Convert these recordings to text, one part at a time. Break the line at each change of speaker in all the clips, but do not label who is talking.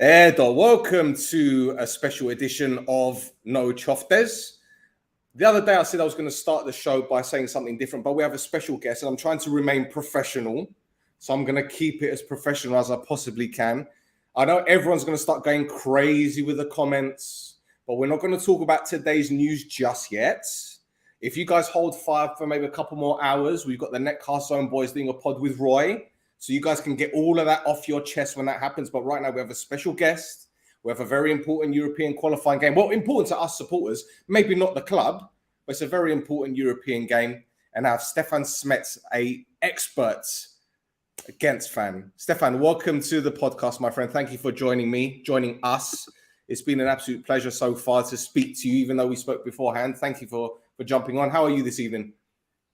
Edo, welcome to a special edition of No Choftes. The other day I said I was going to start the show by saying something different, but we have a special guest and I'm trying to remain professional. So I'm going to keep it as professional as I possibly can. I know everyone's going to start going crazy with the comments, but we're not going to talk about today's news just yet. If you guys hold fire for maybe a couple more hours, we've got the Netcast Zone boys doing a pod with Roy. So you guys can get all of that off your chest when that happens. But right now we have a special guest. We have a very important European qualifying game. Well, important to us supporters, maybe not the club, but it's a very important European game. And I have Stefan Smet, an expert Gent fan. Stefan, welcome to the podcast, my friend. Thank you for joining us. It's been an absolute pleasure so far to speak to you, even though we spoke beforehand. Thank you for jumping on. How are you this evening?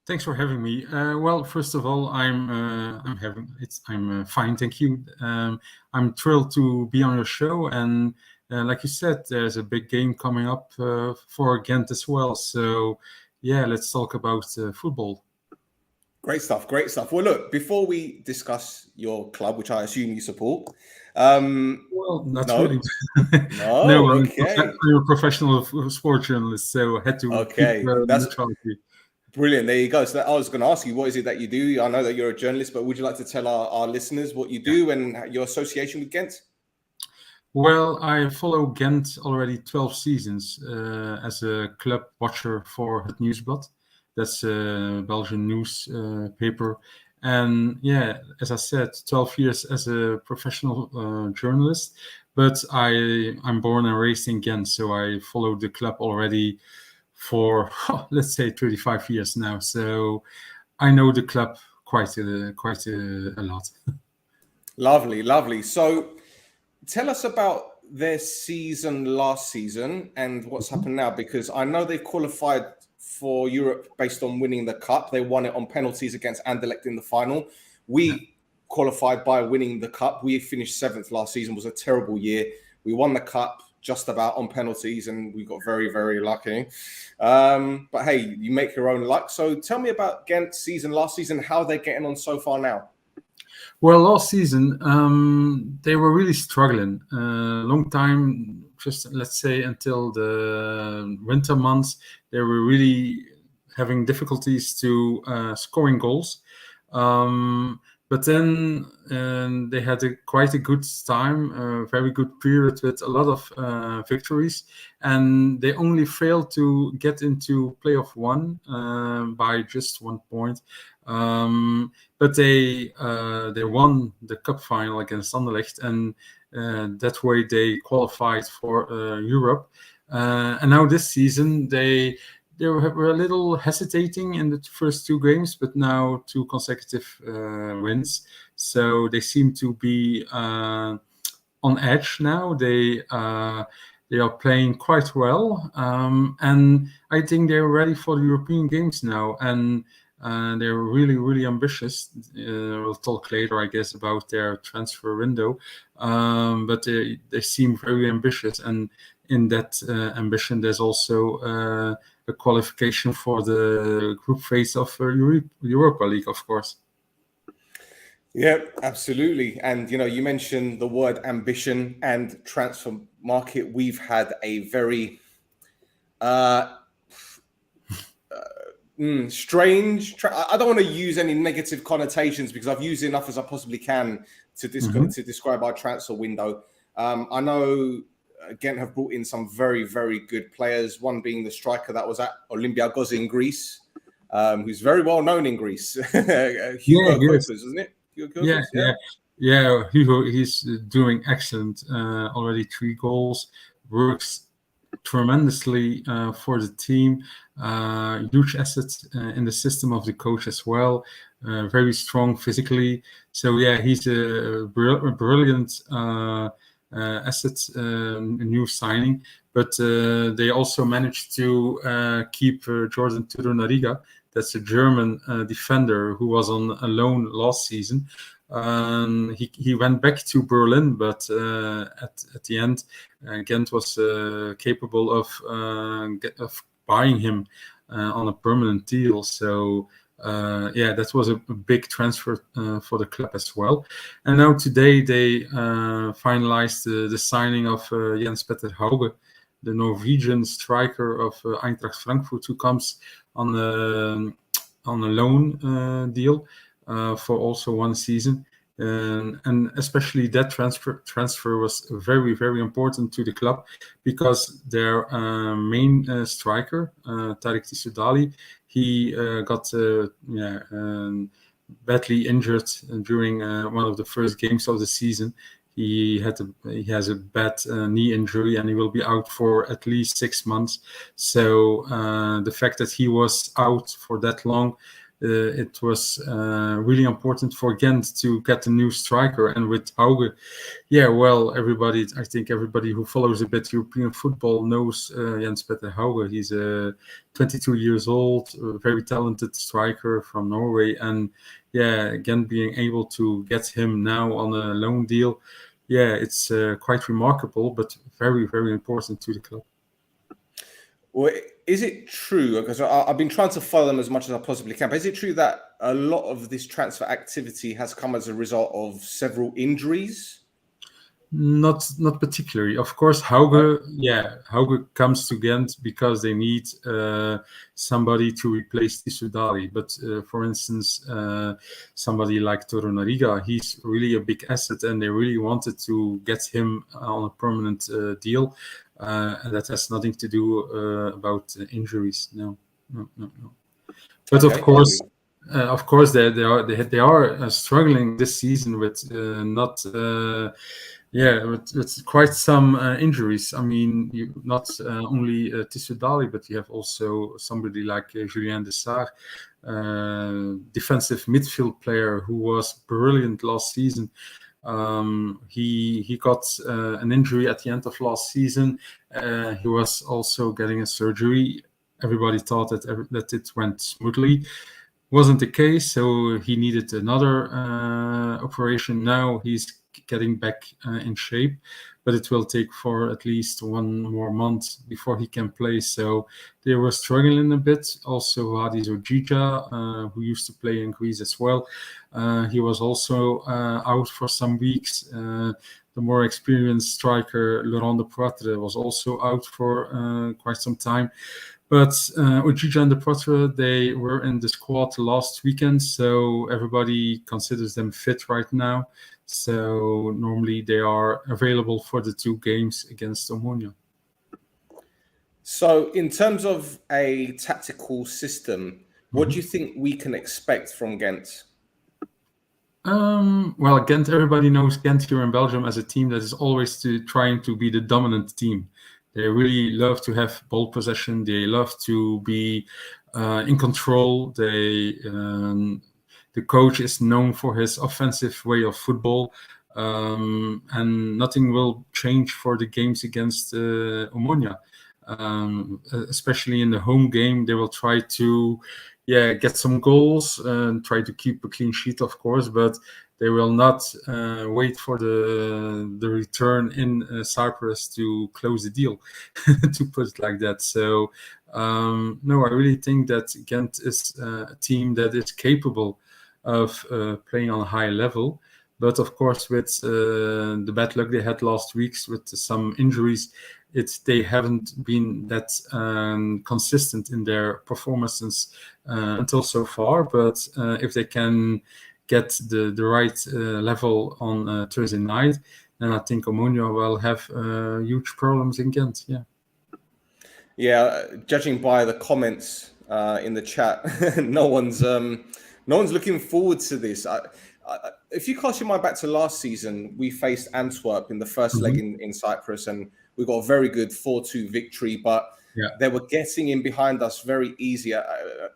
Thanks for having me. Well, first of all, I'm fine, thank you. I'm thrilled to be on your show, and like you said, there's a big game coming up for Gent as well. So, yeah, let's talk about football.
Great stuff. Well, look, before we discuss your club, which I assume you support, well,
not
no.
really.
No,
okay. I'm a professional sports journalist, so I had to keep
that's
neutrality.
Brilliant. There you go. So I was going to ask you, what is it that you do? I know that you're a journalist, but would you like to tell our listeners what you do and your association with Gent?
Well, I follow Gent already 12 seasons as a club watcher for Het Nieuwsblad. That's a Belgian newspaper. And yeah, as I said, 12 years as a professional journalist. But I'm born and raised in Gent, so I followed the club already for, let's say, 35 years now. So I know the club quite a lot.
Lovely. So tell us about their season last season and what's happened now, because I know they've qualified for Europe based on winning the cup. They won it on penalties against Anderlecht in the final. We qualified by winning the cup. We finished 7th last season. It was a terrible year. We won the cup just about on penalties, and we got very, very lucky. But hey, you make your own luck. So tell me about Gent's season last season, how they're getting on so far now.
Well, last season, they were really struggling. Long time, just let's say until the winter months, they were really having difficulties to scoring goals. But then they had quite a good time, a very good period with a lot of victories. And they only failed to get into playoff 1 by just 1 point. But they won the cup final against Anderlecht, and that way they qualified for Europe. And now this season they were a little hesitating in the first 2 games, but now 2 consecutive wins. So they seem to be on edge now. They are playing quite well, and I think they're ready for the European games now. And they're really, really ambitious. We'll talk later, I guess, about their transfer window. But they seem very ambitious, and in that ambition, there's also a qualification for the group phase of Europa League, of course.
Yeah, absolutely. And, you mentioned the word ambition and transfer market. We've had a very strange. I don't want to use any negative connotations because I've used enough as I possibly can to describe our transfer window. I know Gent have brought in some very, very good players. One being the striker that was at Olympiacos in Greece, who's very well known in Greece. Hugo Kopers, isn't it? Hugo Kopers,
yeah. Hugo, he's doing excellent. Already 3 goals. Works tremendously for the team. Huge assets in the system of the coach as well. Very strong physically. So yeah, he's a brilliant assets, new signing, but they also managed to keep Jordan Tudor-Nariga. That's a German defender who was on a loan last season. He went back to Berlin, but at the end, Gent was capable of buying him on a permanent deal. So that was a big transfer for the club as well. And now today they finalized the signing of Jens Petter Hauge, the Norwegian striker of Eintracht Frankfurt, who comes on a loan deal for also 1 season. And especially that transfer was very, very important to the club, because their main striker, Tariq Tissoudali, he got badly injured during one of the first games of the season. He has a bad knee injury, and he will be out for at least 6 months. So the fact that he was out for that long, it was really important for Gent to get a new striker. And with Hauge, I think everybody who follows a bit European football knows Jens Petter Hauge. He's 22 years old, a very talented striker from Norway. And Gent being able to get him now on a loan deal, it's quite remarkable, but very, very important to the club.
Well, is it true, because I've been trying to follow them as much as I possibly can, but is it true that a lot of this transfer activity has come as a result of several injuries?
Not particularly. Of course, Hauge comes to Gent because they need somebody to replace Tissoudali. But for instance, somebody like Torunariga, he's really a big asset, and they really wanted to get him on a permanent deal. And that has nothing to do about injuries. No. But okay, of course, they are struggling this season with with quite some injuries. I mean, not only Tissoudali, but you have also somebody like Julien Dessart, defensive midfield player who was brilliant last season. He got an injury at the end of last season. He was also getting a surgery. Everybody thought that it went smoothly. Wasn't the case, so he needed another operation. Now he's getting back in shape, but it will take for at least 1 more month before he can play. So they were struggling a bit. Also Hadi Ojija, who used to play in Greece as well, he was also out for some weeks. The more experienced striker Laurent de Poitre was also out for quite some time. But Ojija and de Poitre, they were in the squad last weekend, so everybody considers them fit right now. So normally they are available for the 2 games against Omonoia.
So in terms of a tactical system, what do you think we can expect from Gent?
Well, Gent, everybody knows Gent here in Belgium as a team that is always trying to be the dominant team. They really love to have ball possession. They love to be in control. The coach is known for his offensive way of football, and nothing will change for the games against Omonoia. Especially in the home game, they will try to get some goals and try to keep a clean sheet, of course, but they will not wait for the return in Cyprus to close the deal, to put it like that. So, no, I really think that Gent is a team that is capable of playing on a high level. But of course, with the bad luck they had last weeks with some injuries, they haven't been that consistent in their performances until so far. But if they can get the right level on Thursday night, then I think Omonoia will have huge problems in Gent.
Judging by the comments in the chat, no one's looking forward to this. If you cast your mind back to last season, we faced Antwerp in the first leg in Cyprus, and we got a very good 4-2 victory, but they were getting in behind us very easy at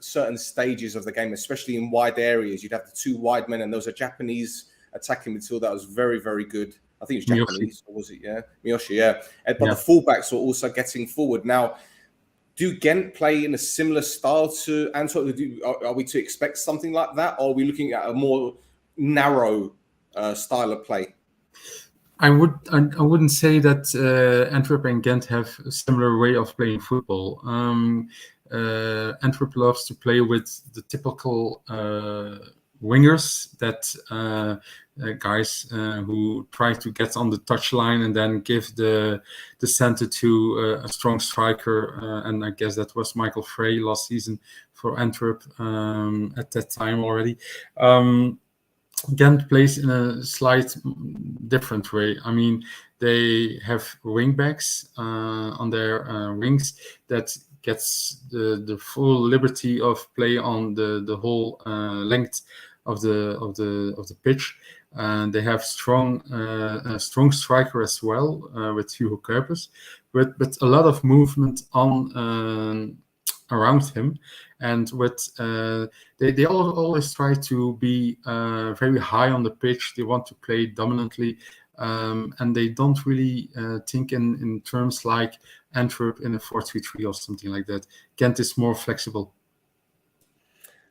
certain stages of the game, especially in wide areas. You'd have the 2 wide men, and there was a Japanese attacking midfield that was very, very good. I think it was Japanese, or was it? Yeah, Miyoshi, But the fullbacks were also getting forward. Now, do Gent play in a similar style to Antwerp? Are we to expect something like that, or are we looking at a more narrow style of play?
I wouldn't say that Antwerp and Gent have a similar way of playing football. Antwerp loves to play with the typical wingers, that guys who try to get on the touchline and then give the center to a strong striker. And I guess that was Michael Frey last season for Antwerp at that time already. Gent plays in a slight different way. I mean, they have wingbacks on their wings that gets the full liberty of play on the whole length of the pitch. And they have a strong striker as well with Hugo Kuipers, but a lot of movement on around him, and with they always try to be very high on the pitch. They want to play dominantly, and they don't really think in terms like Antwerp in a 4-3-3 or something like that. Gent is more flexible.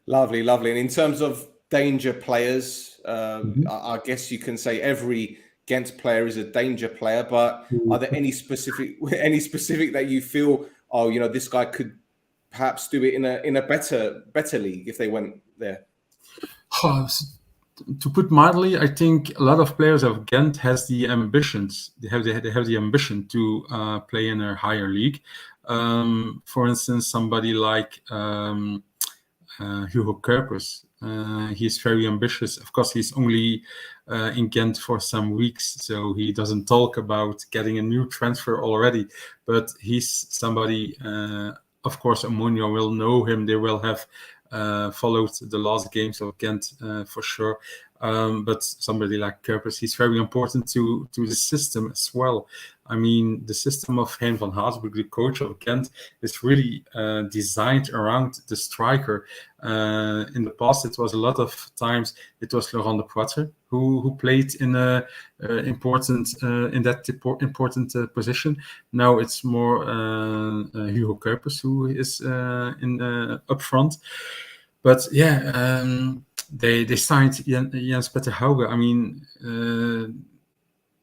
Lovely. And in terms of danger players, I guess you can say every Gent player is a danger player, but are there any specific that you feel, oh, this guy could perhaps do it in a better league if they went there?
To put mildly, I think a lot of players of Gent has the ambitions. They have the ambition to play in a higher league. For instance, somebody like Hugo Kuipers. He's very ambitious. Of course, he's only in Gent for some weeks, so he doesn't talk about getting a new transfer already. But he's somebody. Of course, Omonoia will know him. They will have followed the last games of Gent for sure. But somebody like Kuipers, he's very important to the system as well. I mean, the system of Hein van Haasbroek, the coach of Gent, is really designed around the striker. In the past, it was a lot of times it was Laurent de Poitre who played in important position. Now it's more Hugo Kuipers who is in up front. But yeah, they signed Jens Petter Hauge. I mean,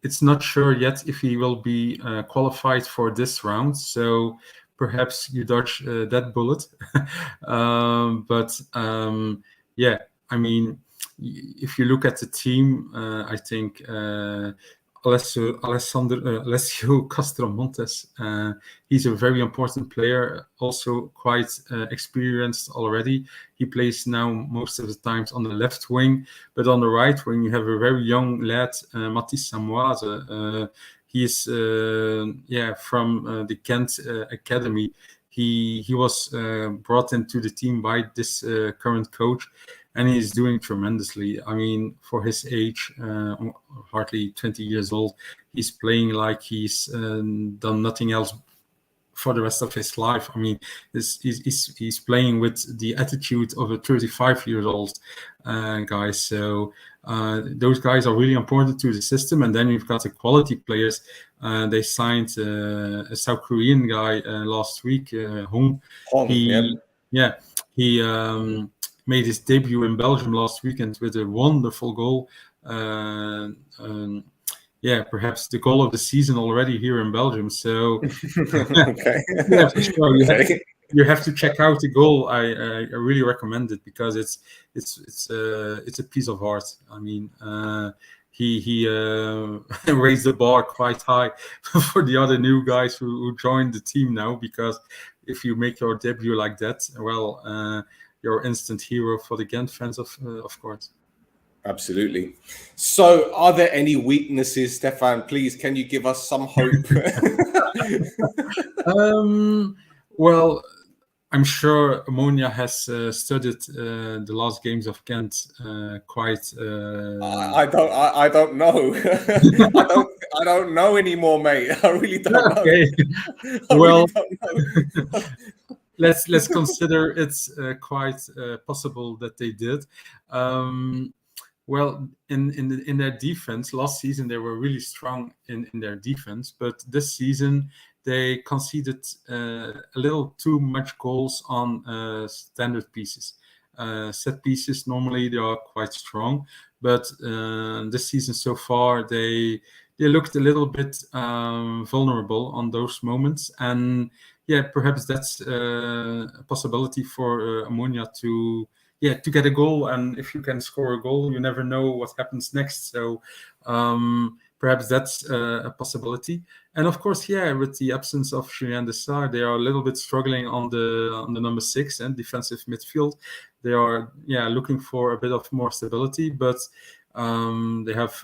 it's not sure yet if he will be qualified for this round. So perhaps you dodge that bullet. Yeah, I mean, if you look at the team, I think Alessio Castromontes, he's a very important player, also quite experienced already. He plays now most of the times on the left wing, but on the right wing you have a very young lad, Mathis Samoise. He is from the Gent Academy. He was brought into the team by this current coach, and he's doing tremendously. I mean, for his age, hardly 20 years old, he's playing like he's done nothing else for the rest of his life. I mean, he's playing with the attitude of a 35-year-old guy. So those guys are really important to the system. And then you've got the quality players. They signed a South Korean guy last week, Hong. He made his debut in Belgium last weekend with a wonderful goal. Perhaps the goal of the season already here in Belgium. So,
okay.
Yeah, for sure. You have to check out the goal. I really recommend it because it's a piece of art. I mean, he raised the bar quite high for the other new guys who joined the team now, because if you make your debut like that, well, you're instant hero for the Gent fans, of course.
Absolutely. So are there any weaknesses, Stefan? Please, can you give us some hope?
Well, I'm sure Omonoia has studied the last games of Gent quite.
I don't know. I don't know anymore, mate. I really don't know.
Well, really don't know. let's consider it's quite possible that they did. Well, in their defense, last season they were really strong in their defense, but this season they conceded a little too much goals on standard pieces. Set pieces, normally they are quite strong, but this season so far they looked a little bit vulnerable on those moments, and perhaps that's a possibility for Omonoia to get a goal. And if you can score a goal, you never know what happens next. So perhaps that's a possibility. And of course, with the absence of Julien Dessart, they are a little bit struggling on the number 6 and defensive midfield. They are looking for a bit of more stability, but they have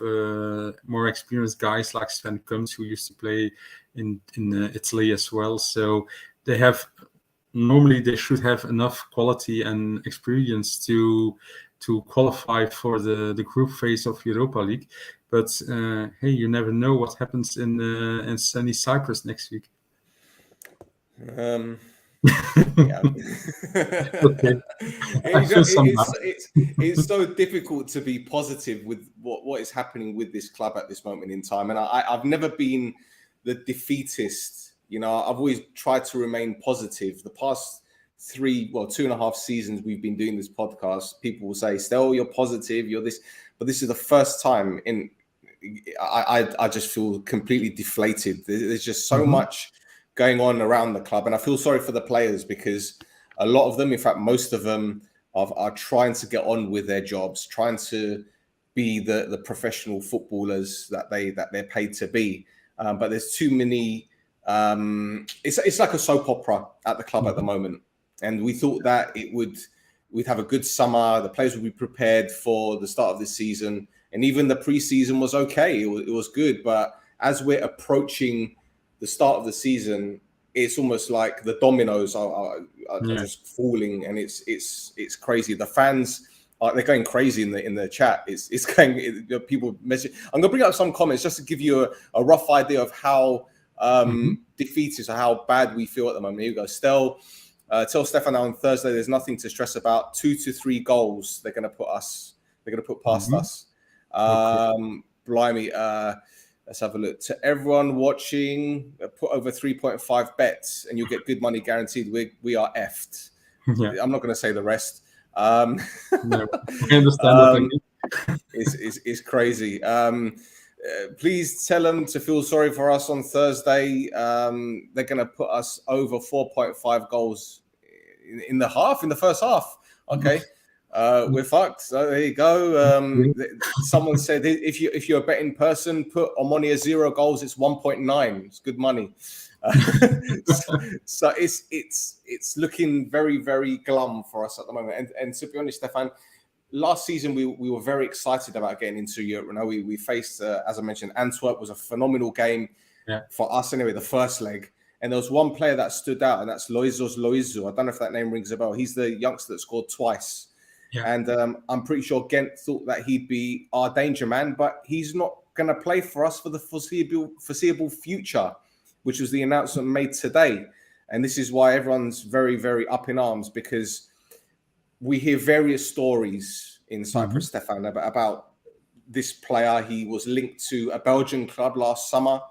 more experienced guys like Sven Kums, who used to play in Italy as well. So they should have enough quality and experience to qualify for the group phase of Europa League. But hey, you never know what happens in sunny Cyprus next week.
Yeah.
Okay.
It's so difficult to be positive with what is happening with this club at this moment in time. And I've never been the defeatist. I've always tried to remain positive. The past 2.5 seasons we've been doing this podcast, people will say, Stel, you're positive, you're this. But this is the first time I just feel completely deflated. There's just so much going on around the club, and I feel sorry for the players because a lot of them, in fact most of them, are trying to get on with their jobs, trying to be the professional footballers that they're paid to be, but there's too many. It's like a soap opera at the club at the moment, and we thought that we'd have a good summer, the players would be prepared for the start of this season, and even the pre-season was okay, it was good, but as we're approaching the start of the season, it's almost like the dominoes are just falling, and it's crazy. The fans they're going crazy in the chat. It's going, people message. I'm gonna bring up some comments just to give you a rough idea of how defeated or how bad we feel at the moment. Here you go, Stel. Tell Stefan on Thursday there's nothing to stress about. 2 to 3 goals they're gonna put past us. Blimey. Let's have a look. To everyone watching, put over 3.5 bets and you'll get good money guaranteed. We are effed. I'm not going to say the rest.
No, I understand
it's crazy. Please tell them to feel sorry for us on Thursday. They're going to put us over 4.5 goals in the first half. Okay. We're fucked. So there you go. Someone said if you're a betting person, put Omonoia 0 goals. It's 1.9. It's good money. So it's looking very, very glum for us at the moment. And to be honest, Stefan, last season we were very excited about getting into Europe. We faced, as I mentioned, Antwerp was a phenomenal game for us anyway, the first leg. And there was one player that stood out, and that's Loizos Loizo. I don't know if that name rings a bell. He's the youngster that scored twice. And I'm pretty sure Gent thought that he'd be our danger man, but he's not going to play for us for the foreseeable future, which was the announcement made today. And this is why everyone's very, very up in arms, because we hear various stories in Cyprus, Stefan, about this player. He was linked to a Belgian club last summer.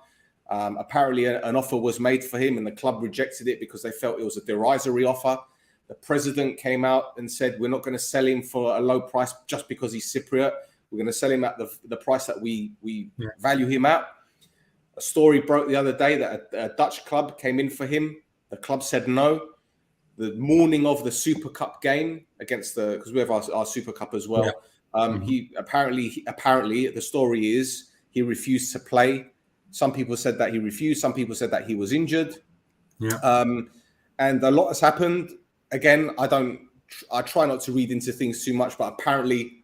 Apparently an offer was made for him and the club rejected it because they felt it was a derisory offer. The president came out and said, we're not going to sell him for a low price just because he's Cypriot. We're going to sell him at the price that we value him at. A story broke the other day that a Dutch club came in for him. The club said no. The morning of the Super Cup game against because we have our Super Cup as well. He apparently, the story is he refused to play. Some people said that he refused. Some people said that he was injured. And a lot has happened. Again, I try not to read into things too much, but apparently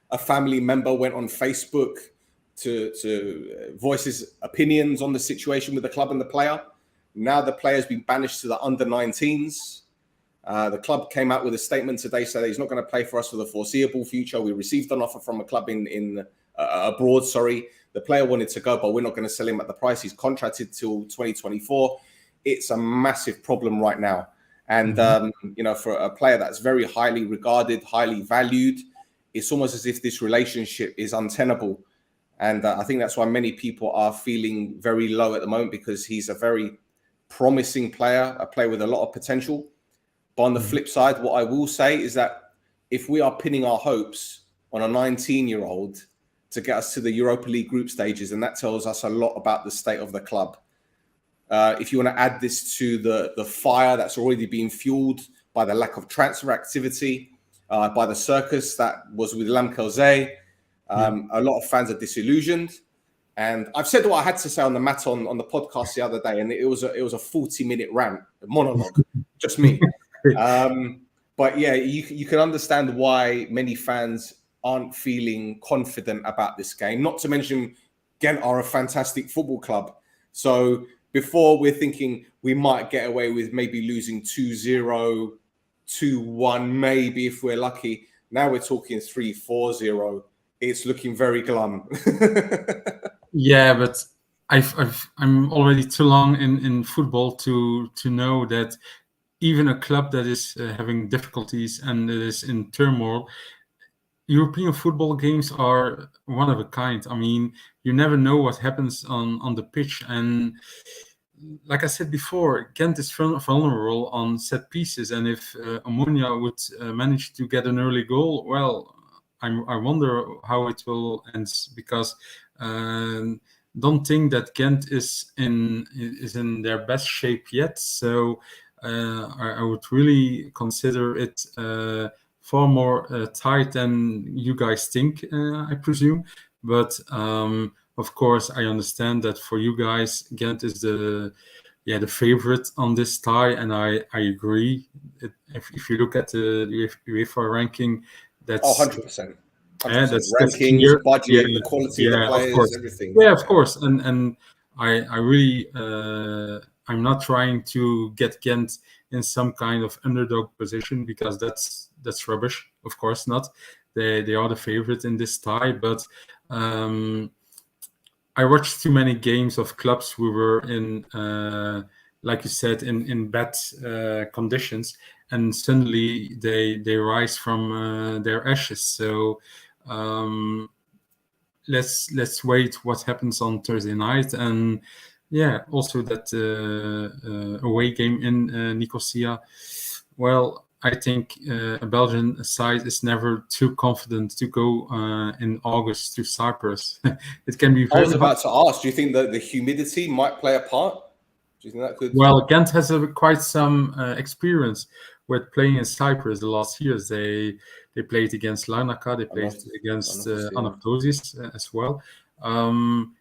a family member went on Facebook to voice his opinions on the situation with the club and the player. Now the player's been banished to the under-19s. The club came out with a statement today saying he's not going to play for us for the foreseeable future. We received an offer from a club in abroad. The player wanted to go, but we're not going to sell him at the price. He's contracted till 2024. It's a massive problem right now. And, for a player that's very highly regarded, highly valued, it's almost as if this relationship is untenable. And I think that's why many people are feeling very low at the moment, because he's a very promising player, a player with a lot of potential. But on the flip side, what I will say is that if we are pinning our hopes on a 19-year-old to get us to the Europa League group stages, and that tells us a lot about the state of the club. If you want to add this to the fire that's already been fueled by the lack of transfer activity, by the circus that was with Lamkelzee, a lot of fans are disillusioned. And I've said what I had to say on the mat on the podcast the other day, and it was a 40-minute rant, a monologue, just me. But yeah, you can understand why many fans aren't feeling confident about this game. Not to mention, Ghent are a fantastic football club. So before we're thinking we might get away with maybe losing 2-0, 2-1, maybe if we're lucky. Now we're talking 3-4-0. It's looking very glum.
Yeah, but I'm already too long in football to know that even a club that is having difficulties and is in turmoil, European football games are one of a kind. I mean, you never know what happens on the pitch. And like I said before, Ghent is vulnerable on set pieces. And if Omonoia would manage to get an early goal, well, I wonder how it will end, because don't think that Ghent is in their best shape yet. So I would really consider it far more tight than you guys think, I presume. But of course, I understand that for you guys, Ghent is the favorite on this tie, and I agree. If you look at the UEFA ranking, that's
100%.
that's
Rankings,
clear.
budget, the quality of the
Of
players,
course.
everything.
Yeah, of course. And I really I'm not trying to get Ghent in some kind of underdog position, because that's rubbish. Of course not. They are the favorite in this tie, but I watched too many games of clubs who were in, like you said, in bad conditions, and suddenly they rise from their ashes. So let's wait what happens on Thursday night. And yeah, also that away game in Nicosia. Well, I think a Belgian side is never too confident to go in August to Cyprus. It can be very
I was about to ask, do you think that the humidity might play a part? Do you think that could?
Well, Ghent has quite some experience with playing in Cyprus the last years. They played against Larnaca, they played against Anaptosis as well.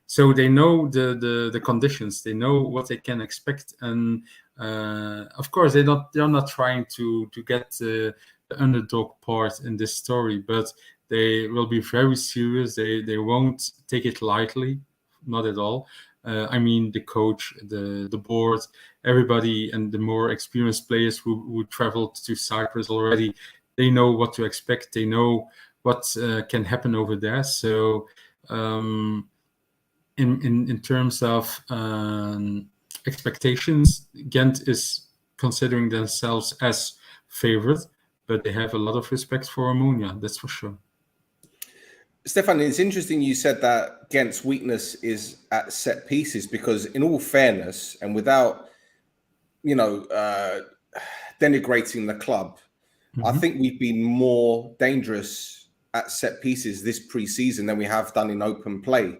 So they know the conditions, they know what they can expect, and of course they're not trying to get the underdog part in this story, but they will be very serious. They won't take it lightly, not at all. I mean, the coach, the board, everybody, and the more experienced players who traveled to Cyprus already, they know what to expect. They know what can happen over there. So in terms of expectations, Ghent is considering themselves as favorite, but they have a lot of respect for Omonoia, that's for sure.
Stefan, it's interesting you said that Ghent's weakness is at set pieces, because in all fairness, and without, denigrating the club, I think we've been more dangerous at set pieces this pre-season than we have done in open play.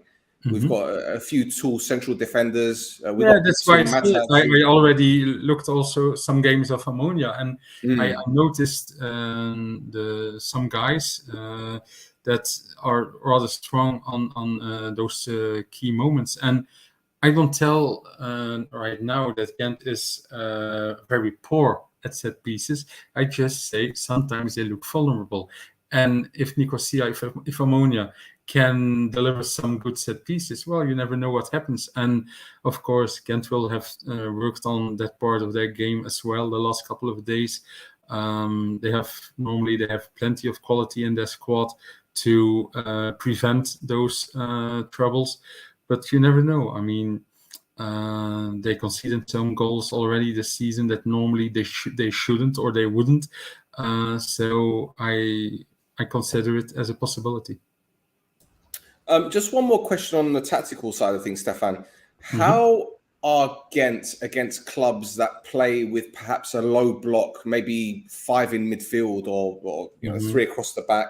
We've got a few tall central defenders.
That's why I already looked also some games of Omonoia, and I noticed some guys that are rather strong on those key moments. And I don't tell right now that Ghent is very poor at set pieces. I just say sometimes they look vulnerable. And if Nicosia, if Omonoia can deliver some good set pieces, well, you never know what happens. And of course, Ghent will have worked on that part of their game as well the last couple of days. They have plenty of quality in their squad to prevent those troubles, but you never know. I mean, they conceded some goals already this season that normally they shouldn't, or they wouldn't. So I consider it as a possibility.
Just one more question on the tactical side of things, Stefan. How are Ghent against clubs that play with perhaps a low block, maybe 5 in midfield or 3 across the back?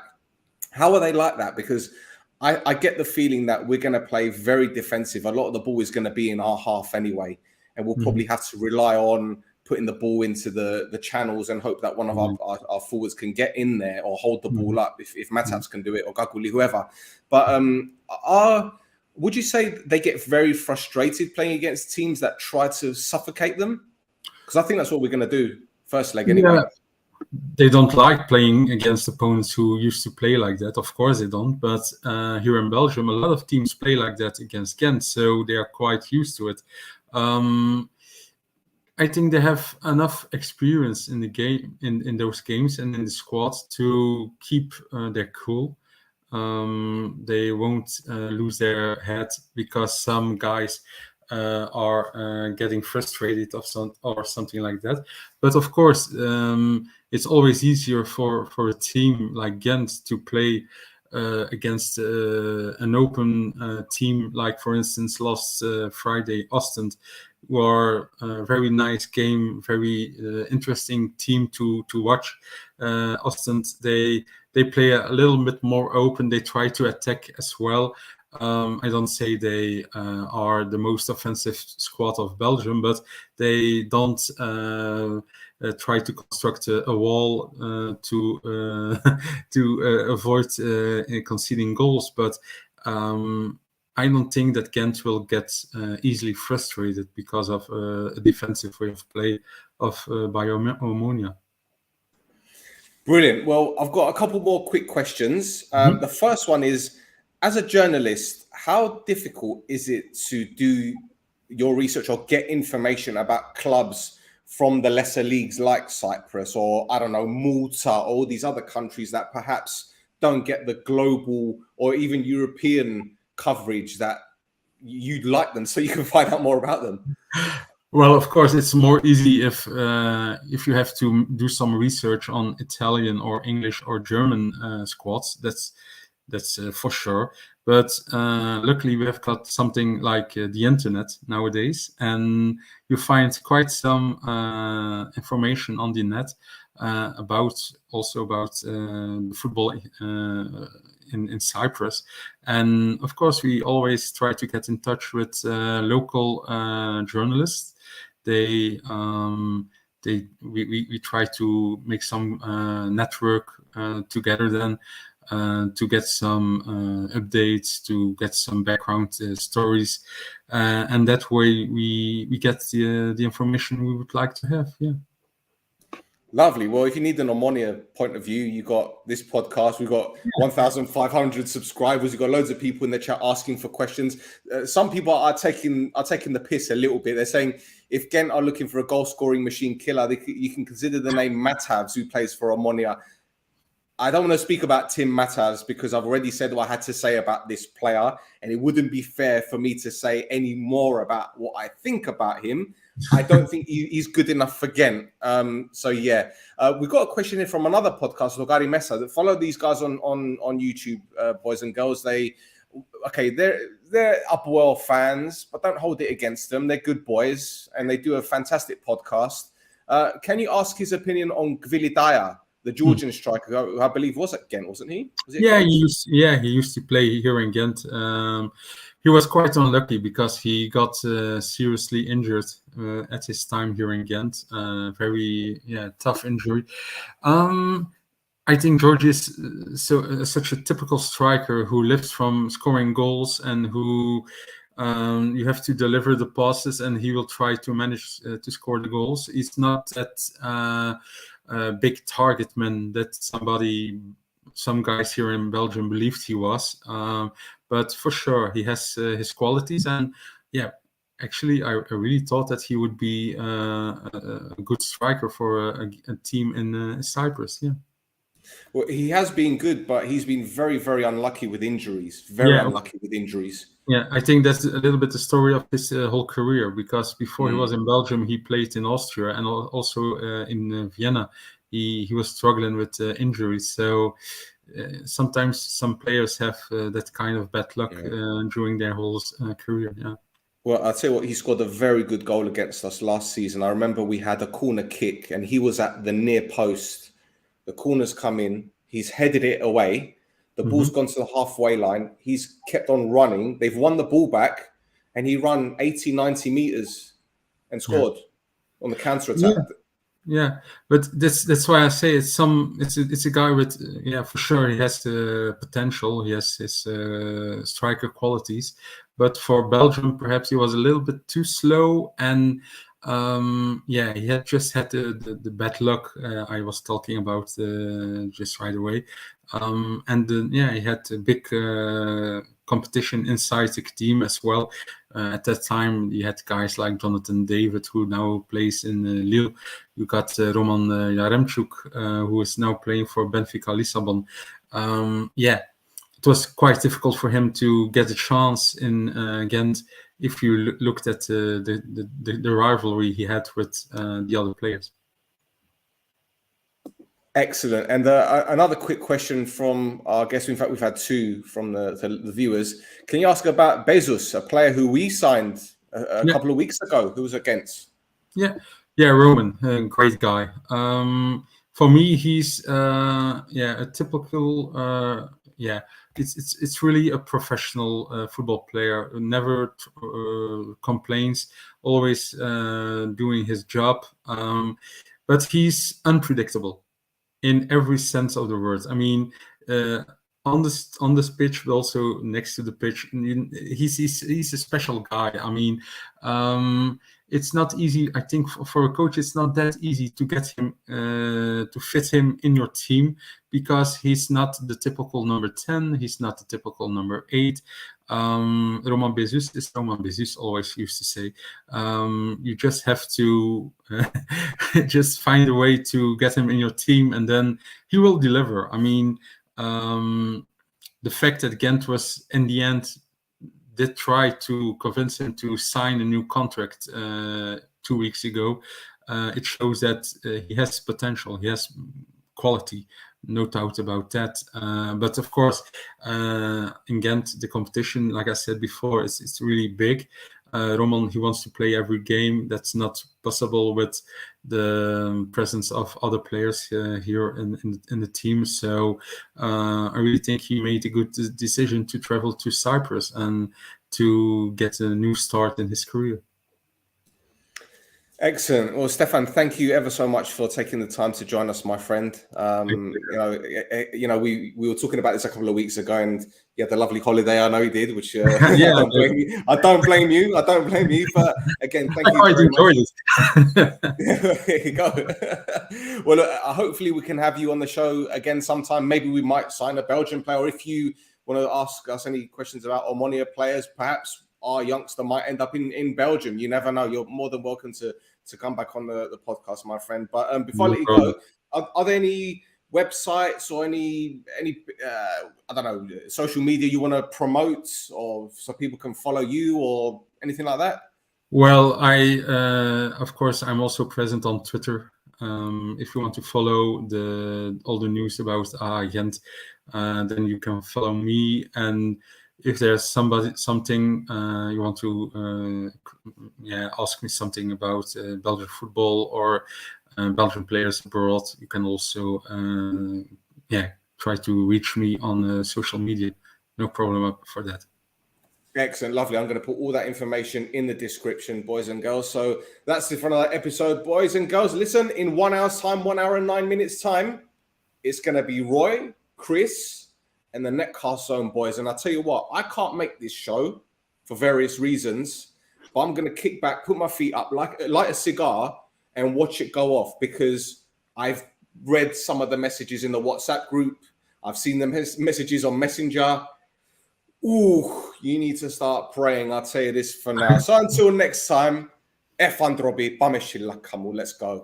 How are they like that? Because I get the feeling that we're going to play very defensive. A lot of the ball is going to be in our half anyway. and we'll probably have to rely on putting the ball into the channels and hope that one of our forwards can get in there or hold the ball up if Matats can do it, or Gaguli, whoever. But would you say they get very frustrated playing against teams that try to suffocate them? Because I think that's what we're going to do first leg anyway.
Yeah. They don't like playing against opponents who used to play like that. Of course they don't. But here in Belgium, a lot of teams play like that against Gent, so they are quite used to it. I think they have enough experience in the game, in those games and in the squad to keep their cool. They won't lose their head because some guys are getting frustrated or something like that. But of course, it's always easier for a team like Gent to play against an open team, like for instance last Friday, Ostend, who are a very nice game, very interesting team to watch. Ostend, they play a little bit more open. They try to attack as well. I don't say they are the most offensive squad of Belgium, but they don't try to construct a wall to avoid conceding goals. But I don't think that Gent will get easily frustrated because of a defensive way of play by Omonoia.
Brilliant. Well, I've got a couple more quick questions. The first one is, as a journalist, how difficult is it to do your research or get information about clubs from the lesser leagues like Cyprus or, I don't know, Malta, or all these other countries that perhaps don't get the global or even European coverage that you'd like them, so you can find out more about them?
Well, of course, it's more easy if you have to do some research on Italian or English or German squads. That's for sure. But luckily, we have got something like the internet nowadays, and you find quite some information on the net about the football in Cyprus. And of course, we always try to get in touch with local journalists. We try to make some network together then to get some updates, to get some background stories, and that way we get the information we would like to have. Yeah.
Lovely. Well, if you need an Omonoia point of view, you got this podcast. We've got 1,500 subscribers. We've got loads of people in the chat asking for questions. Some people are taking the piss a little bit. They're saying if Gent are looking for a goal-scoring machine killer, you can consider the name Matavs, who plays for Omonoia. I don't want to speak about Tim Matavs because I've already said what I had to say about this player, and it wouldn't be fair for me to say any more about what I think about him. I don't think he's good enough for Gent. So yeah, we've got a question here from another podcast, Logari Mesa, that follow these guys on YouTube, boys and girls. They're Upwell fans, but don't hold it against them. They're good boys, and they do a fantastic podcast. Can you ask his opinion on Gvilidaya, the Georgian striker, who I believe was at Gent, wasn't he?
He used to play here in Gent. He was quite unlucky because he got seriously injured at his time here in Gent. Very tough injury. I think George is such a typical striker who lives from scoring goals and who you have to deliver the passes, and he will try to manage to score the goals. He's not that big target man that some guys here in Belgium believed he was. But for sure, he has his qualities. And yeah, actually, I really thought that he would be a good striker for a team in Cyprus. Yeah.
Well, he has been good, but he's been very, very unlucky with injuries. Unlucky with injuries.
Yeah, I think that's a little bit the story of his whole career, because before he was in Belgium, he played in Austria and also in Vienna. He was struggling with injuries. So sometimes some players have that kind of bad luck during their whole career. Yeah.
Well, I'll tell you what, he scored a very good goal against us last season. I remember we had a corner kick and he was at the near post. The corner's come in. He's headed it away. The ball's gone to the halfway line. He's kept on running. They've won the ball back and he run 80, 90 meters and scored on the counter attack.
Yeah, but that's why I say it's a guy with for sure he has the potential, he has his striker qualities, but for Belgium perhaps he was a little bit too slow, and he had just had the bad luck I was talking about just right away, and he had a big competition inside the team as well. At that time, you had guys like Jonathan David, who now plays in Lille. You got Roman Yaremchuk, who is now playing for Benfica Lissabon. It was quite difficult for him to get a chance in Ghent if you looked at the rivalry he had with the other players.
Excellent. And another quick question from our guests. In fact, we've had two from the viewers. Can you ask about Bezos, a player who we signed a couple of weeks ago, who was against?
Yeah, Roman, a great guy. For me, he's a typical. It's really a professional football player. Never complains, always doing his job. But he's unpredictable in every sense of the word. I mean, on this pitch, but also next to the pitch, he's a special guy. I mean, it's not easy. I think for a coach, it's not that easy to get him to fit him in your team, because he's not the typical number 10. He's not the typical number 8. Roman Bezos is Roman Bezos always used to say. You just have to just find a way to get him in your team, and then he will deliver. I mean, the fact that Gent was in the end did try to convince him to sign a new contract 2 weeks ago, it shows that he has potential, he has quality, no doubt about that. But of course, in Ghent, the competition, like I said before, it's really big. Roman, he wants to play every game. That's not possible with the presence of other players here in the team. So I really think he made a good decision to travel to Cyprus and to get a new start in his career.
Excellent. Well, Stefan, thank you ever so much for taking the time to join us, my friend. We were talking about this a couple of weeks ago, and you had the lovely holiday. I know you did, which I don't blame you. But again, thank you.
I enjoyed it.
There you go. Well, hopefully we can have you on the show again sometime. Maybe we might sign a Belgian player. Or if you want to ask us any questions about Omonoia players, perhaps our youngster might end up in Belgium. You never know. You're more than welcome to come back on the podcast, my friend. But before I let you go, are there any websites or any I don't know, social media you want to promote, or so people can follow you or anything like that?
Well, of course, I'm also present on Twitter. If you want to follow all the news about KAA Gent, then you can follow me. And if there's something you want to ask me something about Belgian football or Belgian players abroad, you can also try to reach me on social media. No problem for that.
Excellent, lovely. I'm going to put all that information in the description, boys and girls. So that's it for another episode, boys and girls. Listen, in 1 hour's time, 1 hour and 9 minutes time, it's going to be Roy, Chris, and the Netcast Zone boys. And I tell you what, I can't make this show for various reasons, but I'm going to kick back, put my feet up, light a cigar, and watch it go off, because I've read some of the messages in the WhatsApp group. I've seen the messages on Messenger. Ooh, you need to start praying. I'll tell you this for now. So until next time, let's go.